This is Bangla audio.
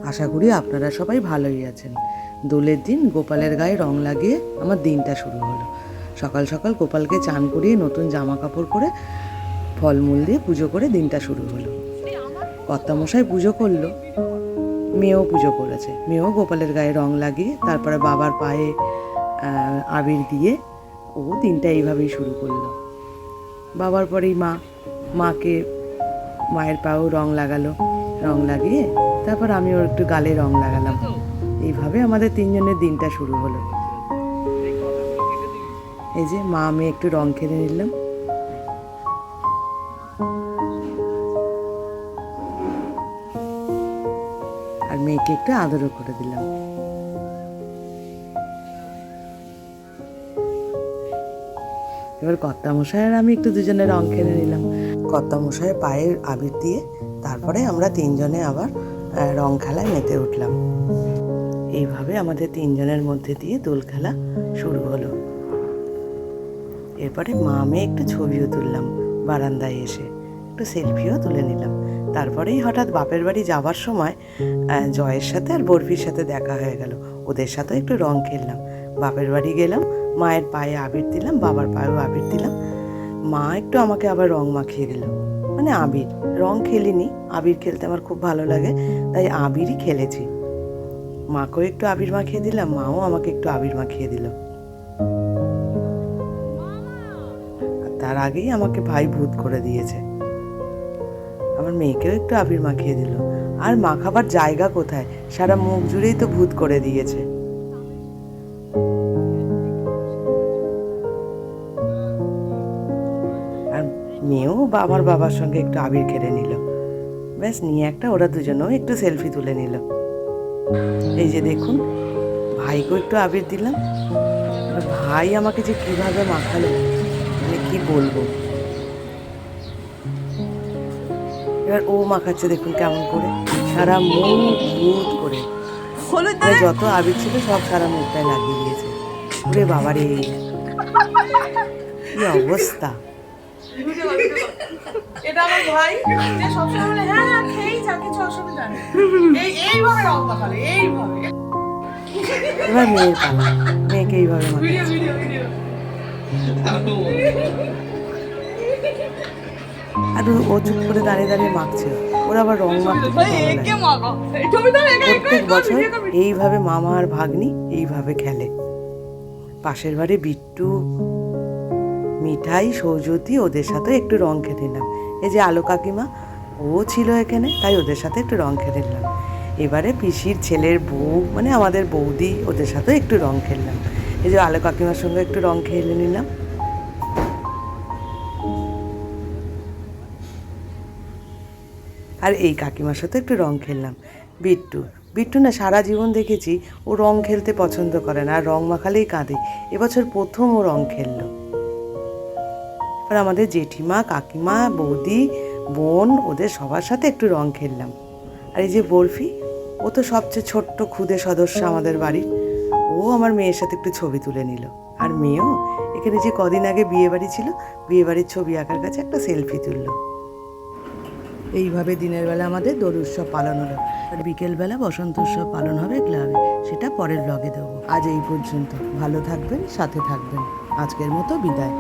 আশা করি আপনারা সবাই ভালোই আছেন। দোলের দিন গোপালের গায়ে রং লাগিয়ে আমার দিনটা শুরু হলো। সকাল সকাল গোপালকে চান করিয়ে নতুন জামা কাপড় পরে ফলমূল দিয়ে পুজো করে দিনটা শুরু হলো। কর্তামশাই পুজো করলো, মেয়েও পুজো করেছে। মেয়েও গোপালের গায়ে রং লাগিয়ে তারপরে বাবার পায়ে আবির দিয়ে ও দিনটা এইভাবেই শুরু করলো। বাবার পরেই মাকে মায়ের পায়েও রং লাগালো, রং লাগিয়ে তারপর আমি ওর একটু গালে রং লাগালাম। এইভাবে আমাদের তিনজনের দিনটা শুরু হলো। এই যে মা আমি একটু রং খেলে নিলাম। আর মেয়েকে একটু আদরও করে দিলাম। এবার কর্তামশাই আর আমি একটু দুজনে রং খেলে নিলাম। কর্তামশাইয়ের পায়ের আবির দিয়ে তারপরে আমরা তিনজনে আবার রং খেলায় মেতে উঠলাম। এইভাবে আমাদের তিনজনের মধ্যে দিয়ে দোল খেলা শুরু হলো। এরপরে মা মেয়ে একটু ছবিও তুললাম, বারান্দায় এসে একটু সেলফিও তুলে নিলাম। তারপরেই হঠাৎ বাপের বাড়ি যাওয়ার সময় জয়ের সাথে আর বরফির সাথে দেখা হয়ে গেল। ওদের সাথেও একটু রং খেললাম। বাপের বাড়ি গেলাম, মায়ের পায়ে আবির দিলাম, বাবার পায়েও আবির দিলাম। মা একটু আমাকে আবার রং মাখিয়ে দিল, মানে আবির। রং খেলিনি, আবির খেলতে আমার খুব ভালো লাগে, তাই আবিরই খেলেছি। মাকেও একটু আবির মাখিয়ে দিলাম, মাও আমাকে একটু আবির মাখিয়ে দিল। তার আগেই আমাকে ভাই ভূত করে দিয়েছে। আমার মেয়েকেও একটু আবির মাখিয়ে দিল। আর মাখাবার জায়গা কোথায়, সারা মুখ জুড়েই তো ভূত করে দিয়েছে। আর মেয়েও আমার বাবার সঙ্গে একটু আবির খেলে নিল। ব্যাস নিয়ে একটা ওরা দুজনেও একটু সেলফি তুলে নিল। এই যে দেখুন, ভাইকেও একটু আবির দিলাম। ভাই আমাকে যে কিভাবে মাখালো, মানে কি বলবো। এবার ও মাখাচ্ছে দেখুন কেমন করে, সারা মুখ ভূত করে। যত আবির ছিল সব সারা মুখটায় লাগিয়ে দিয়েছে। ওরে বাবারে, কি অবস্থা। এটা আমার ভাই, যে সবসময় বলে হ্যাঁ হ্যাঁ খেয়েই যা, কিছু অসুবিধা নেই। এইভাবে রং মাখালে, এইভাবে। এবার মেয়ের পালা, মেয়েকে এইভাবে মাখাচ্ছে। আর ও চুপ করে দাঁড়িয়ে দাঁড়িয়ে মাখছে। ওরা আবার রং মাখতে প্রত্যেক বছর এইভাবে মামা আর ভাগ্নি এইভাবে খেলে। পাশের বাড়ি বিট্টু, মিঠাই, সৌজ্যোতি, ওদের সাথে একটু রং খেলে নিলাম। এই যে আলো কাকিমা, ও ছিল এখানে, তাই ওদের সাথে একটু রং খেলে নিলাম। এবারে পিসির ছেলের বউ, মানে আমাদের বৌদি, ওদের সাথে একটু রং খেললাম। এই যে আলো কাকিমার সঙ্গে একটু রং খেলে নিলাম। আর এই কাকিমার সাথে একটু রং খেললাম। বিট্টু না সারা জীবন দেখেছি ও রং খেলতে পছন্দ করে না, আর রং মাখালেই কাঁদে। এবছর প্রথম ও রং খেললো। আর আমাদের জেঠিমা, কাকিমা, বৌদি, বোন, ওদের সবার সাথে একটু রং খেললাম। আর এই যে বরফি, ও তো সবচেয়ে ছোট্ট ক্ষুদে সদস্য আমাদের বাড়ির, ও আমার মেয়ের সাথে একটু ছবি তুলে নিল। আর মেয়েও এখানে যে কদিন আগে বিয়ে বাড়ি ছিল, বিয়ে বাড়ির ছবি আঁকার কাছে একটা সেলফি তুললো। এইভাবে দিনের বেলা আমাদের দোল উৎসব পালন হলো। আর বিকেলবেলা বসন্ত উৎসব পালন হবে ক্লাবে, সেটা পরের ব্লগে দেবো। আজ এই পর্যন্ত। ভালো থাকবেন, সাথে থাকবেন। আজকের মতো বিদায়।